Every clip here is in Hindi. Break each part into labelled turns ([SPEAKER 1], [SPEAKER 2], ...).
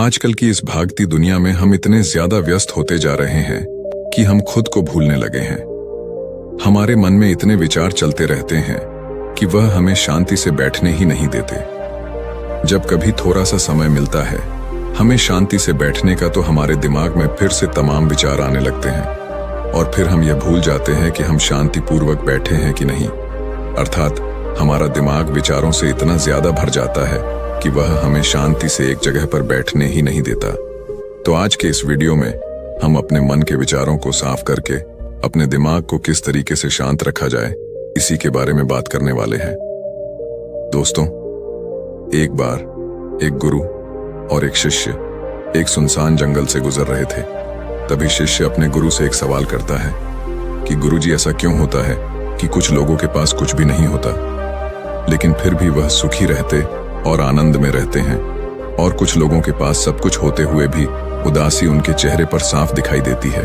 [SPEAKER 1] आजकल की इस भागती दुनिया में हम इतने ज्यादा व्यस्त होते जा रहे हैं कि हम खुद को भूलने लगे हैं। हमारे मन में इतने विचार चलते रहते हैं कि वह हमें शांति से बैठने ही नहीं देते। जब कभी थोड़ा सा समय मिलता है हमें शांति से बैठने का, तो हमारे दिमाग में फिर से तमाम विचार आने लगते हैं और फिर हम यह भूल जाते हैं कि हम शांतिपूर्वक बैठे हैं कि नहीं। अर्थात हमारा दिमाग विचारों से इतना ज्यादा भर जाता है कि वह हमें शांति से एक जगह पर बैठने ही नहीं देता। तो आज के इस वीडियो में हम अपने मन के विचारों को साफ करके अपने दिमाग को किस तरीके से शांत रखा जाए, इसी के बारे में बात करने वाले हैं। दोस्तों, एक बार एक गुरु और एक शिष्य एक सुनसान जंगल से गुजर रहे थे। तभी शिष्य अपने गुरु से एक सवाल करता है कि गुरुजी, ऐसा क्यों होता है कि कुछ लोगों के पास कुछ भी नहीं होता लेकिन फिर भी वह सुखी रहते और आनंद में रहते हैं, और कुछ लोगों के पास सब कुछ होते हुए भी उदासी उनके चेहरे पर साफ दिखाई देती है।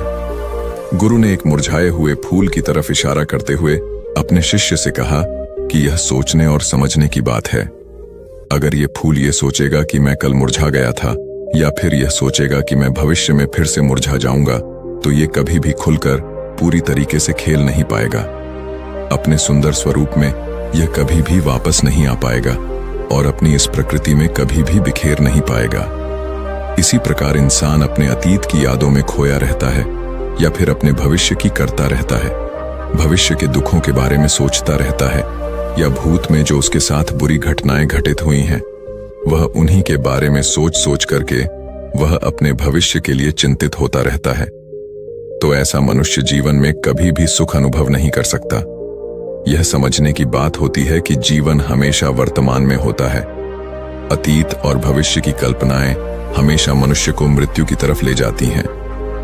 [SPEAKER 1] गुरु ने एक मुरझाए हुए फूल की तरफ इशारा करते हुए अपने शिष्य से कहा कि यह सोचने और समझने की बात है। अगर ये फूल ये सोचेगा कि मैं कल मुरझा गया था, या फिर यह सोचेगा कि मैं भविष्य में फिर से मुरझा जाऊंगा, तो ये कभी भी खुलकर पूरी तरीके से खेल नहीं पाएगा। अपने सुंदर स्वरूप में यह कभी भी वापस नहीं आ पाएगा और अपनी इस प्रकृति में कभी भी बिखेर नहीं पाएगा। इसी प्रकार इंसान अपने अतीत की यादों में खोया रहता है या फिर अपने भविष्य की करता रहता है। भविष्य के दुखों के बारे में सोचता रहता है, या भूत में जो उसके साथ बुरी घटनाएं घटित हुई हैं, वह उन्हीं के बारे में सोच सोच करके वह अपने भविष्य के लिए चिंतित होता रहता है। तो ऐसा मनुष्य जीवन में कभी भी सुख अनुभव नहीं कर सकता। यह समझने की बात होती है कि जीवन हमेशा वर्तमान में होता है। अतीत और भविष्य की कल्पनाएं हमेशा मनुष्य को मृत्यु की तरफ ले जाती हैं।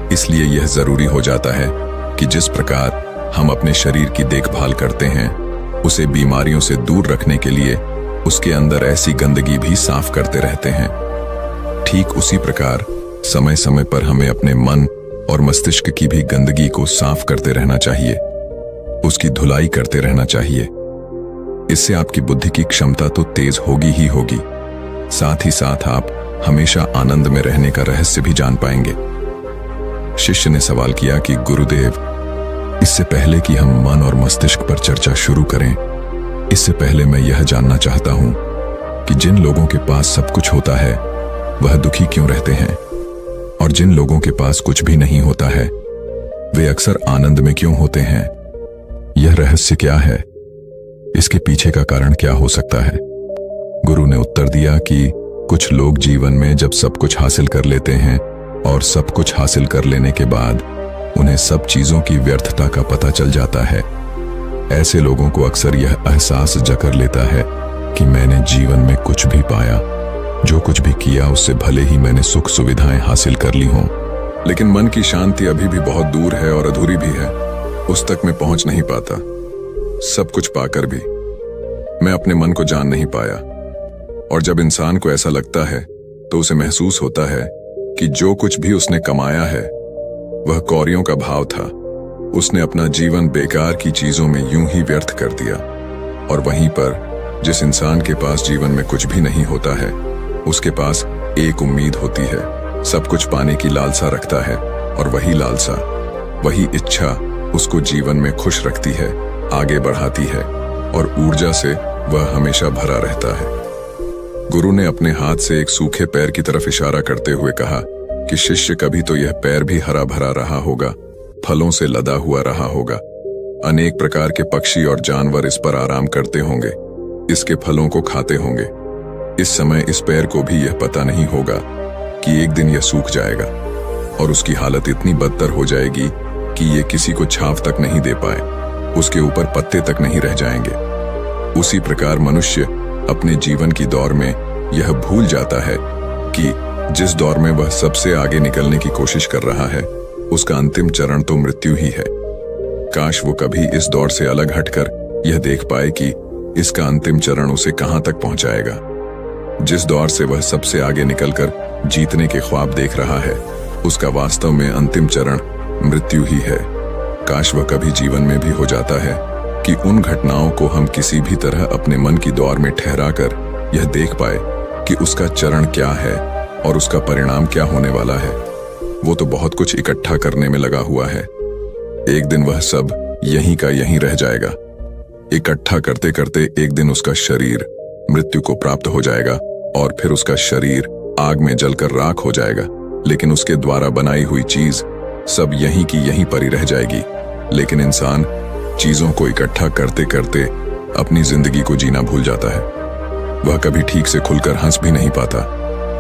[SPEAKER 1] इसलिए यह जरूरी हो जाता है कि जिस प्रकार हम अपने शरीर की देखभाल करते हैं, उसे बीमारियों से दूर रखने के लिए उसके अंदर ऐसी गंदगी भी साफ करते रहते हैं। ठीक उसी प्रकार समय समय पर हमें अपने मन और मस्तिष्क की भी गंदगी को साफ करते रहना चाहिए, उसकी धुलाई करते रहना चाहिए। इससे आपकी बुद्धि की क्षमता तो तेज होगी ही होगी, साथ ही साथ आप हमेशा आनंद में रहने का रहस्य भी जान पाएंगे। शिष्य ने सवाल किया कि गुरुदेव, इससे पहले कि हम मन और मस्तिष्क पर चर्चा शुरू करें, इससे पहले मैं यह जानना चाहता हूं कि जिन लोगों के पास सब कुछ होता है वह दुखी क्यों रहते हैं, और जिन लोगों के पास कुछ भी नहीं होता है वे अक्सर आनंद में क्यों होते हैं। यह रहस्य क्या है, इसके पीछे का कारण क्या हो सकता है। गुरु ने उत्तर दिया कि कुछ लोग जीवन में जब सब कुछ हासिल कर लेते हैं और सब कुछ हासिल कर लेने के बाद उन्हें सब चीजों की व्यर्थता का पता चल जाता है। ऐसे लोगों को अक्सर यह एहसास जकर लेता है कि मैंने जीवन में कुछ भी पाया, जो कुछ भी किया उससे भले ही मैंने सुख सुविधाएं हासिल कर ली हों, लेकिन मन की शांति अभी भी बहुत दूर है और अधूरी भी है। उस तक मैं पहुंच नहीं पाता। सब कुछ पाकर भी मैं अपने मन को जान नहीं पाया। और जब इंसान को ऐसा लगता है तो उसे महसूस होता है कि जो कुछ भी उसने कमाया है वह कौड़ियों का भाव था। उसने अपना जीवन बेकार की चीजों में यूं ही व्यर्थ कर दिया। और वहीं पर जिस इंसान के पास जीवन में कुछ भी नहीं होता है, उसके पास एक उम्मीद होती है, सब कुछ पाने की लालसा रखता है, और वही लालसा, वही इच्छा उसको जीवन में खुश रखती है, आगे बढ़ाती है, और ऊर्जा से वह हमेशा भरा रहता है। गुरु ने अपने हाथ से एक सूखे पैर की तरफ इशारा करते हुए कहा कि शिष्य, कभी तो यह पैर भी हरा भरा रहा होगा, फलों से लदा हुआ रहा होगा। अनेक प्रकार के पक्षी और जानवर इस पर आराम करते होंगे, इसके फलों को खाते होंगे। इस समय इस पैर को भी यह पता नहीं होगा कि एक दिन यह सूख जाएगा और उसकी हालत इतनी बदतर हो जाएगी कि ये किसी को छांव तक नहीं दे पाए, उसके ऊपर पत्ते तक नहीं रह जाएंगे। उसी प्रकार मनुष्य अपने जीवन की दौड़ में यह भूल जाता है कि जिस दौर में वह सबसे आगे निकलने की कोशिश कर रहा है, उसका अंतिम चरण तो मृत्यु ही है। काश वो कभी इस दौर से अलग हटकर यह देख पाए कि इसका अंतिम चरण उसे कहां तक पहुंचाएगा। जिस दौर से वह सबसे आगे निकलकर जीतने के ख्वाब देख रहा है, उसका वास्तव में अंतिम चरण मृत्यु ही है। काश वह कभी जीवन में भी हो जाता है कि उन घटनाओं को हम किसी भी तरह अपने मन की दौर में ठहरा कर यह देख पाए कि उसका चरण क्या है और उसका परिणाम क्या होने वाला है। वो तो बहुत कुछ इकट्ठा करने में लगा हुआ है। एक दिन वह सब यहीं का यहीं रह जाएगा। इकट्ठा करते करते एक दिन उसका शरीर मृत्यु को प्राप्त हो जाएगा और फिर उसका शरीर आग में जलकर राख हो जाएगा। लेकिन उसके द्वारा बनाई हुई चीज सब यहीं की यहीं पड़ी रह जाएगी। लेकिन इंसान चीजों को इकट्ठा करते करते अपनी जिंदगी को जीना भूल जाता है। वह कभी ठीक से खुलकर हंस भी नहीं पाता,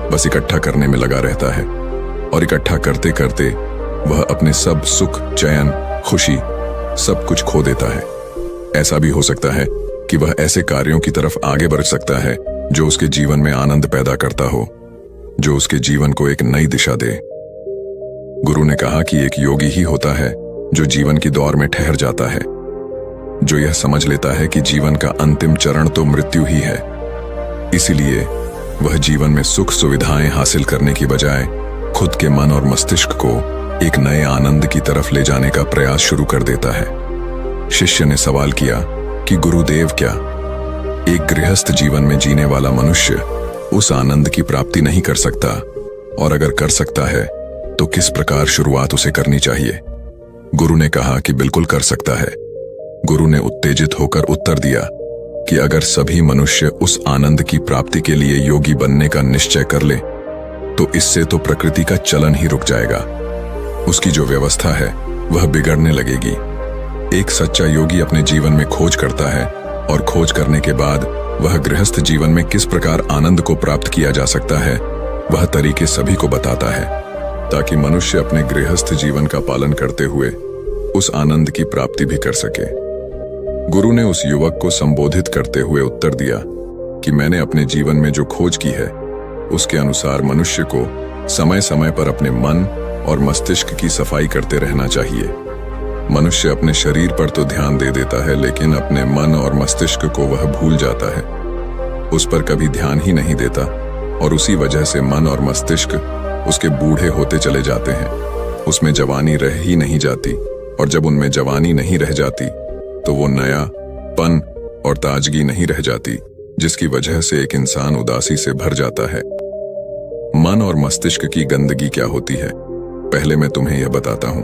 [SPEAKER 1] बस इकट्ठा करने में लगा रहता है। और इकट्ठा करते करते वह अपने सब सुख, चैन, खुशी सब कुछ खो देता है। ऐसा भी हो सकता है कि वह ऐसे कार्यों की तरफ आगे बढ़ सकता है जो उसके जीवन में आनंद पैदा करता हो, जो उसके जीवन को एक नई दिशा दे। गुरु ने कहा कि एक योगी ही होता है जो जीवन की दौड़ में ठहर जाता है, जो यह समझ लेता है कि जीवन का अंतिम चरण तो मृत्यु ही है। इसीलिए वह जीवन में सुख सुविधाएं हासिल करने की बजाय खुद के मन और मस्तिष्क को एक नए आनंद की तरफ ले जाने का प्रयास शुरू कर देता है। शिष्य ने सवाल किया कि गुरुदेव, क्या एक गृहस्थ जीवन में जीने वाला मनुष्य उस आनंद की प्राप्ति नहीं कर सकता? और अगर कर सकता है तो किस प्रकार शुरुआत उसे करनी चाहिए? गुरु ने कहा कि बिल्कुल कर सकता है। गुरु ने उत्तेजित होकर उत्तर दिया कि अगर सभी मनुष्य उस आनंद की प्राप्ति के लिए योगी बनने का निश्चय कर ले तो इससे तो प्रकृति का चलन ही रुक जाएगा। उसकी जो व्यवस्था है वह बिगड़ने लगेगी। एक सच्चा योगी अपने जीवन में खोज करता है और खोज करने के बाद वह गृहस्थ जीवन में किस प्रकार आनंद को प्राप्त किया जा सकता है वह तरीके सभी को बताता है, ताकि मनुष्य अपने गृहस्थ जीवन का पालन करते हुए उस आनंद की प्राप्ति भी कर सके। गुरु ने उस युवक को संबोधित करते हुए उत्तर दिया कि मैंने अपने जीवन में जो खोज की है उसके अनुसार मनुष्य को समय समय पर अपने मन और मस्तिष्क की सफाई करते रहना चाहिए। मनुष्य अपने शरीर पर तो ध्यान दे देता है, लेकिन अपने मन और मस्तिष्क को वह भूल जाता है, उस पर कभी ध्यान ही नहीं देता और उसी वजह से मन और मस्तिष्क उसके बूढ़े होते चले जाते हैं। उसमें जवानी रह ही नहीं जाती, और जब उनमें जवानी नहीं रह जाती तो वो नयापन और ताजगी नहीं रह जाती, जिसकी वजह से एक इंसान उदासी से भर जाता है। मन और मस्तिष्क की गंदगी क्या होती है, पहले मैं तुम्हें यह बताता हूं।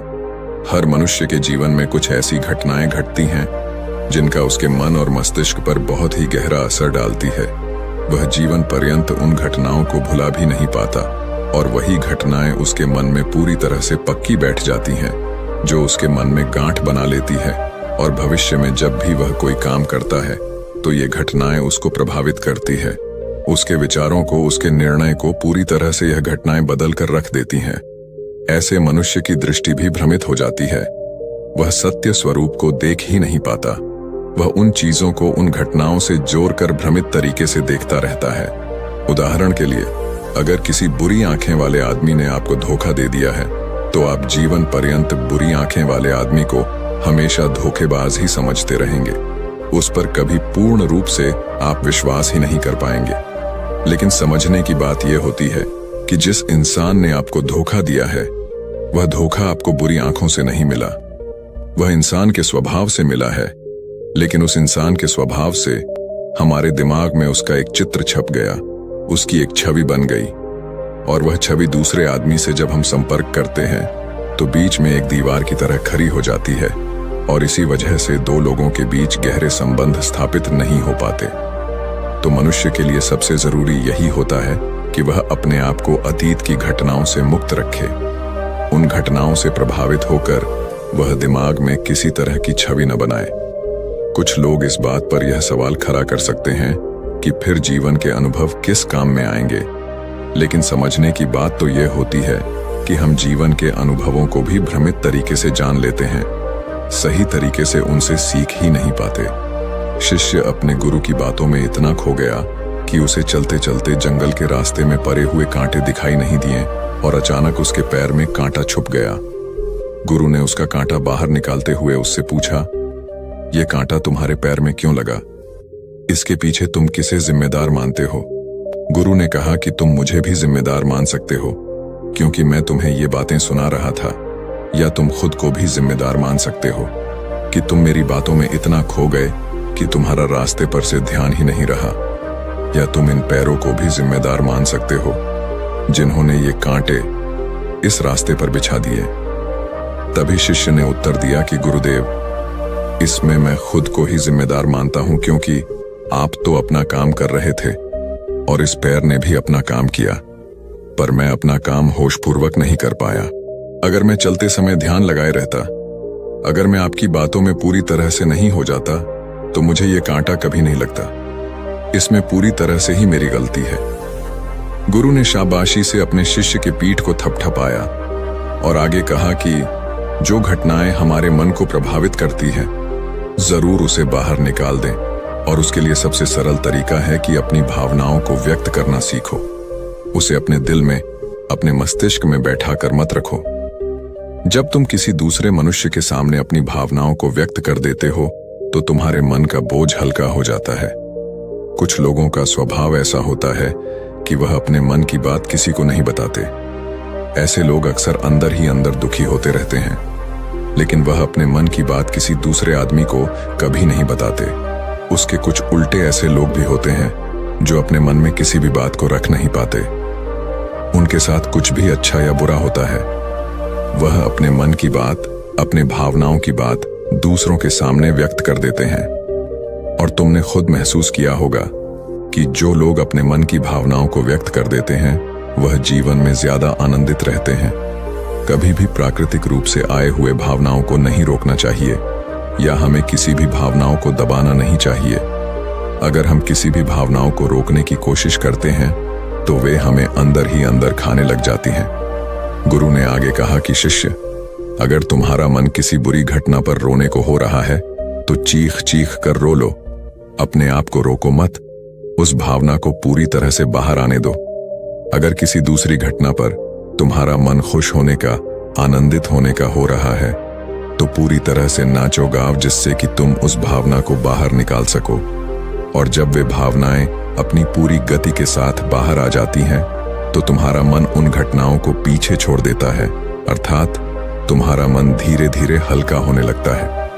[SPEAKER 1] हर मनुष्य के जीवन में कुछ ऐसी घटनाएं घटती हैं जिनका उसके मन और मस्तिष्क पर बहुत ही गहरा असर डालती है। वह जीवन पर्यंत उन घटनाओं को भुला भी नहीं पाता और वही घटनाएं उसके मन में पूरी तरह से पक्की बैठ जाती हैं, जो उसके मन में गांठ बना लेती है। और भविष्य में जब भी वह कोई काम करता है तो ये घटनाएं उसको प्रभावित करती है। उसके विचारों को, उसके निर्णय को पूरी तरह से यह घटनाएं बदल कर रख देती हैं। ऐसे मनुष्य की दृष्टि भी भ्रमित हो जाती है। वह सत्य स्वरूप को देख ही नहीं पाता। वह उन चीजों को, उन घटनाओं से जोड़कर भ्रमित तरीके से देखता रहता है। उदाहरण के लिए, अगर किसी बुरी आंखें वाले आदमी ने आपको धोखा दे दिया है तो आप जीवन पर्यंत बुरी आंखें वाले आदमी को हमेशा धोखेबाज ही समझते रहेंगे। उस पर कभी पूर्ण रूप से आप विश्वास ही नहीं कर पाएंगे। लेकिन समझने की बात यह होती है कि जिस इंसान ने आपको धोखा दिया है वह धोखा आपको बुरी आंखों से नहीं मिला, वह इंसान के स्वभाव से मिला है। लेकिन उस इंसान के स्वभाव से हमारे दिमाग में उसका एक चित्र छप गया, उसकी एक छवि बन गई, और वह छवि दूसरे आदमी से जब हम संपर्क करते हैं तो बीच में एक दीवार की तरह खड़ी हो जाती है, और इसी वजह से दो लोगों के बीच गहरे संबंध स्थापित नहीं हो पाते। तो मनुष्य के लिए सबसे जरूरी यही होता है कि वह अपने आप को अतीत की घटनाओं से मुक्त रखे। उन घटनाओं से प्रभावित होकर वह दिमाग में किसी तरह की छवि न बनाए। कुछ लोग इस बात पर यह सवाल खड़ा कर सकते हैं कि फिर जीवन के अनुभव किस काम में आएंगे। लेकिन समझने की बात तो यह होती है कि हम जीवन के अनुभवों को भी भ्रमित तरीके से जान लेते हैं, सही तरीके से उनसे सीख ही नहीं पाते। शिष्य अपने गुरु की बातों में इतना खो गया कि उसे चलते चलते जंगल के रास्ते में पड़े हुए कांटे दिखाई नहीं दिए और अचानक उसके पैर में कांटा छुप गया। गुरु ने उसका कांटा बाहर निकालते हुए उससे पूछा, यह कांटा तुम्हारे पैर में क्यों लगा? इसके पीछे तुम किसे जिम्मेदार मानते हो? गुरु ने कहा कि तुम मुझे भी जिम्मेदार मान सकते हो, क्योंकि मैं तुम्हें ये बातें सुना रहा था। या तुम खुद को भी जिम्मेदार मान सकते हो कि तुम मेरी बातों में इतना खो गए कि तुम्हारा रास्ते पर से ध्यान ही नहीं रहा। या तुम इन पैरों को भी जिम्मेदार मान सकते हो जिन्होंने ये कांटे इस रास्ते पर बिछा दिए। तभी शिष्य ने उत्तर दिया कि गुरुदेव, इसमें मैं खुद को ही जिम्मेदार मानता हूं, क्योंकि आप तो अपना काम कर रहे थे और इस पैर ने भी अपना काम किया, पर मैं अपना काम होशपूर्वक नहीं कर पाया। अगर मैं चलते समय ध्यान लगाए रहता, अगर मैं आपकी बातों में पूरी तरह से नहीं हो जाता, तो मुझे ये कांटा कभी नहीं लगता। इसमें पूरी तरह से ही मेरी गलती है। गुरु ने शाबाशी से अपने शिष्य के पीठ को थपथपाया और आगे कहा कि जो घटनाएं हमारे मन को प्रभावित करती हैं, जरूर उसे बाहर निकाल दें, और उसके लिए सबसे सरल तरीका है कि अपनी भावनाओं को व्यक्त करना सीखो। उसे अपने दिल में, अपने मस्तिष्क में बैठा कर मत रखो। जब तुम किसी दूसरे मनुष्य के सामने अपनी भावनाओं को व्यक्त कर देते हो, तो तुम्हारे मन का बोझ हल्का हो जाता है। कुछ लोगों का स्वभाव ऐसा होता है कि वह अपने मन की बात किसी को नहीं बताते। ऐसे लोग अक्सर अंदर ही अंदर दुखी होते रहते हैं, लेकिन वह अपने मन की बात किसी दूसरे आदमी को कभी नहीं बताते। उसके कुछ उल्टे ऐसे लोग भी होते हैं जो अपने मन में किसी भी बात को रख नहीं पाते। उनके साथ कुछ भी अच्छा या बुरा होता है, वह अपने मन की बात, अपने भावनाओं की बात दूसरों के सामने व्यक्त कर देते हैं। और तुमने खुद महसूस किया होगा कि जो लोग अपने मन की भावनाओं को व्यक्त कर देते हैं, वह जीवन में ज्यादा आनंदित रहते हैं। कभी भी प्राकृतिक रूप से आए हुए भावनाओं को नहीं रोकना चाहिए, या हमें किसी भी भावनाओं को दबाना नहीं चाहिए। अगर हम किसी भी भावनाओं को रोकने की कोशिश करते हैं, तो वे हमें अंदर ही अंदर खाने लग जाती हैं। गुरु ने आगे कहा कि शिष्य, अगर तुम्हारा मन किसी बुरी घटना पर रोने को हो रहा है, तो चीख चीख कर रो लो। अपने आप को रोको मत, उस भावना को पूरी तरह से बाहर आने दो। अगर किसी दूसरी घटना पर तुम्हारा मन खुश होने का, आनंदित होने का हो रहा है, तो पूरी तरह से नाचो गाओ, जिससे कि तुम उस भावना को बाहर निकाल सको। और जब वे भावनाएं अपनी पूरी गति के साथ बाहर आ जाती हैं, तो तुम्हारा मन उन घटनाओं को पीछे छोड़ देता है, अर्थात तुम्हारा मन धीरे धीरे हल्का होने लगता है।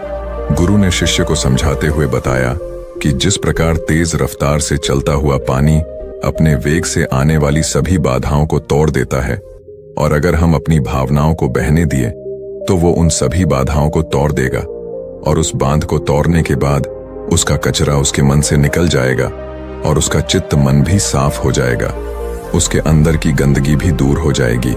[SPEAKER 1] गुरु ने शिष्य को समझाते हुए बताया कि जिस प्रकार तेज रफ्तार से चलता हुआ पानी अपने वेग से आने वाली सभी बाधाओं को तोड़ देता है, और अगर हम अपनी भावनाओं को बहने दिए, तो वो उन सभी बाधाओं को तोड़ देगा, और उस बांध को तोड़ने के बाद उसका कचरा उसके मन से निकल जाएगा, और उसका चित्त मन भी साफ हो जाएगा। उसके अंदर की गंदगी भी दूर हो जाएगी।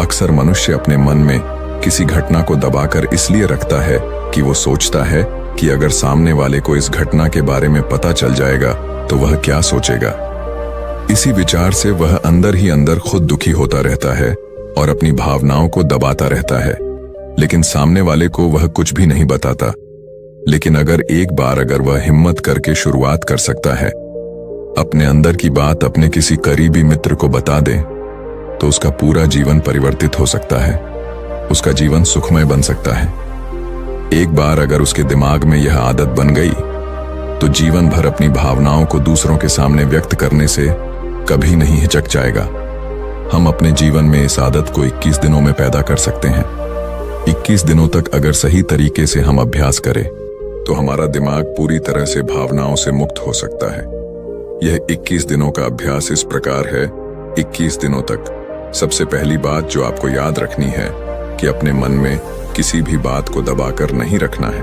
[SPEAKER 1] अक्सर मनुष्य अपने मन में किसी घटना को दबाकर इसलिए रखता है कि वो सोचता है कि अगर सामने वाले को इस घटना के बारे में पता चल जाएगा, तो वह क्या सोचेगा। इसी विचार से वह अंदर ही अंदर खुद दुखी होता रहता है और अपनी भावनाओं को दबाता रहता है, लेकिन सामने वाले को वह कुछ भी नहीं बताता। लेकिन अगर एक बार वह हिम्मत करके शुरुआत कर सकता है, अपने अंदर की बात अपने किसी करीबी मित्र को बता दे, तो उसका पूरा जीवन परिवर्तित हो सकता है। उसका जीवन सुखमय बन सकता है। एक बार अगर उसके दिमाग में यह आदत बन गई, तो जीवन भर अपनी भावनाओं को दूसरों के सामने व्यक्त करने से कभी नहीं हिचक जाएगा। हम अपने जीवन में इस आदत को 21 दिनों में पैदा कर सकते हैं। 21 दिनों तक अगर सही तरीके से हम अभ्यास करें, तो हमारा दिमाग पूरी तरह से भावनाओं से मुक्त हो सकता है। यह 21 दिनों का अभ्यास इस प्रकार है। 21 दिनों तक सबसे पहली बात जो आपको याद रखनी है कि अपने मन में किसी भी बात को दबाकर नहीं रखना है।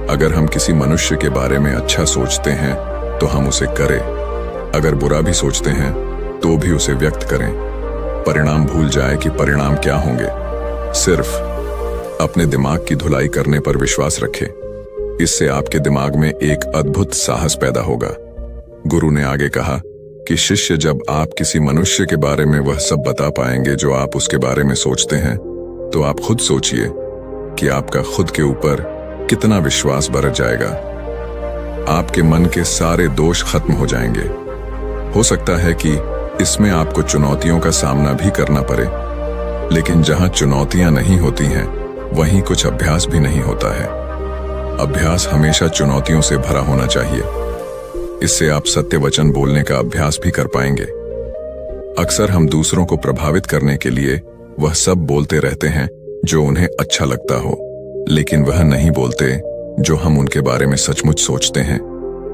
[SPEAKER 1] अगर हम किसी मनुष्य के बारे में अच्छा सोचते हैं, तो हम उसे करें। अगर बुरा भी सोचते हैं, तो भी उसे व्यक्त करें। परिणाम भूल जाए कि परिणाम क्या होंगे। सिर्फ अपने दिमाग की धुलाई करने पर विश्वास रखें। इससे आपके दिमाग में एक अद्भुत साहस पैदा होगा। गुरु ने आगे कहा कि शिष्य, जब आप किसी मनुष्य के बारे में वह सब बता पाएंगे जो आप उसके बारे में सोचते हैं, तो आप खुद सोचिए कि आपका खुद के ऊपर कितना विश्वास बरत जाएगा। आपके मन के सारे दोष खत्म हो जाएंगे। हो सकता है कि इसमें आपको चुनौतियों का सामना भी करना पड़े, लेकिन जहां चुनौतियां नहीं होती हैं, वहीं कुछ अभ्यास भी नहीं होता है। अभ्यास हमेशा चुनौतियों से भरा होना चाहिए। इससे आप सत्य वचन बोलने का अभ्यास भी कर पाएंगे। अक्सर हम दूसरों को प्रभावित करने के लिए वह सब बोलते रहते हैं जो उन्हें अच्छा लगता हो, लेकिन वह नहीं बोलते जो हम उनके बारे में सचमुच सोचते हैं,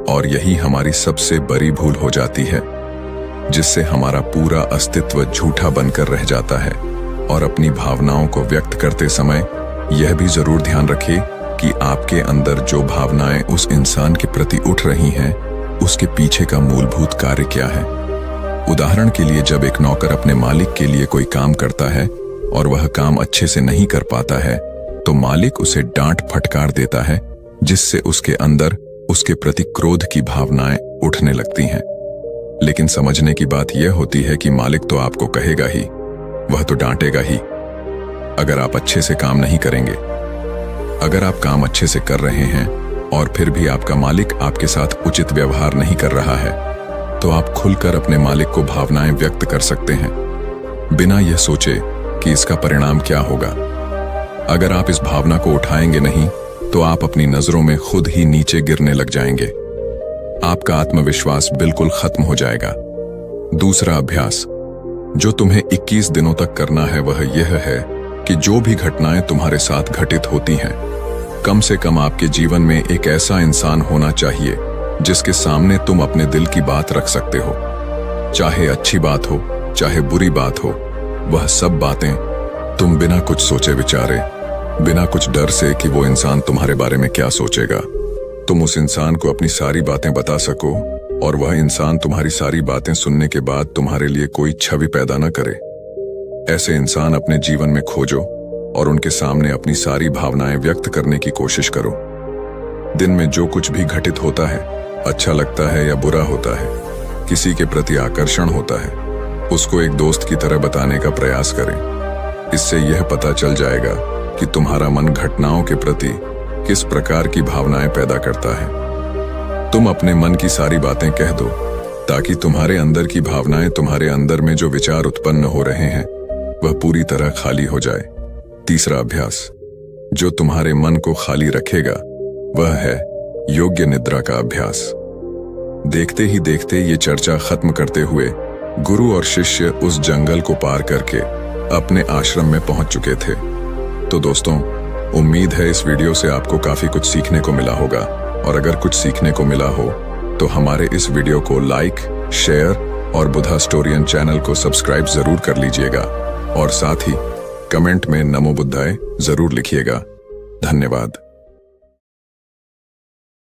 [SPEAKER 1] और यही हमारी सबसे बड़ी भूल हो जाती है। जिससे हमारा पूरा अस्तित्व झूठा बनकर रह जाता है। और अपनी भावनाओं को व्यक्त करते समय यह भी जरूर ध्यान रखें कि आपके अंदर जो भावनाएं उस इंसान के प्रति उठ रही हैं, उसके पीछे का मूलभूत कार्य क्या है। उदाहरण के लिए, जब एक नौकर अपने मालिक के लिए कोई काम करता है और वह काम अच्छे से नहीं कर पाता है, तो मालिक उसे डांट फटकार देता है, जिससे उसके अंदर उसके प्रति क्रोध की भावनाएं उठने लगती हैं। लेकिन समझने की बात यह होती है कि मालिक तो आपको कहेगा ही, वह तो डांटेगा ही अगर आप अच्छे से काम नहीं करेंगे। अगर आप काम अच्छे से कर रहे हैं और फिर भी आपका मालिक आपके साथ उचित व्यवहार नहीं कर रहा है, तो आप खुलकर अपने मालिक को भावनाएं व्यक्त कर सकते हैं, बिना यह सोचे कि इसका परिणाम क्या होगा। अगर आप इस भावना को उठाएंगे नहीं, तो आप अपनी नजरों में खुद ही नीचे गिरने लग जाएंगे। आपका आत्मविश्वास बिल्कुल खत्म हो जाएगा। दूसरा अभ्यास जो तुम्हें 21 दिनों तक करना है, वह यह है कि जो भी घटनाएं तुम्हारे साथ घटित होती हैं, कम से कम आपके जीवन में एक ऐसा इंसान होना चाहिए जिसके सामने तुम अपने दिल की बात रख सकते हो। चाहे अच्छी बात हो, चाहे बुरी बात हो, वह सब बातें तुम बिना कुछ सोचे विचारे, बिना कुछ डर से कि वो इंसान तुम्हारे बारे में क्या सोचेगा, तुम उस इंसान को अपनी सारी बातें बता सको और वह इंसान तुम्हारी सारी बातें सुनने के बाद तुम्हारे लिए कोई छवि पैदा न करे। ऐसे इंसान अपने जीवन में खोजो और उनके सामने अपनी सारी भावनाएं व्यक्त करने की कोशिश करो। दिन में जो कुछ भी घटित होता है, अच्छा लगता है या बुरा होता है, किसी के प्रति आकर्षण होता है, उसको एक दोस्त की तरह बताने का प्रयास करें। इससे यह पता चल जाएगा कि तुम्हारा मन घटनाओं के प्रति किस प्रकार की भावनाएं पैदा करता है। तुम अपने मन की सारी बातें कह दो, ताकि तुम्हारे अंदर की भावनाएं, तुम्हारे अंदर में जो विचार उत्पन्न हो रहे हैं, वह पूरी तरह खाली हो जाए। तीसरा अभ्यास जो तुम्हारे मन को खाली रखेगा, वह है योग्य निद्रा का अभ्यास। देखते ही देखते ये चर्चा खत्म करते हुए गुरु और शिष्य उस जंगल को पार करके अपने आश्रम में पहुंच चुके थे। तो दोस्तों, उम्मीद है इस वीडियो से आपको काफी कुछ सीखने को मिला होगा, और अगर कुछ सीखने को मिला हो तो हमारे इस वीडियो को लाइक, शेयर और बुधा स्टोरियन चैनल को सब्सक्राइब जरूर कर लीजिएगा, और साथ ही कमेंट में नमो बुद्धाय जरूर लिखिएगा। धन्यवाद।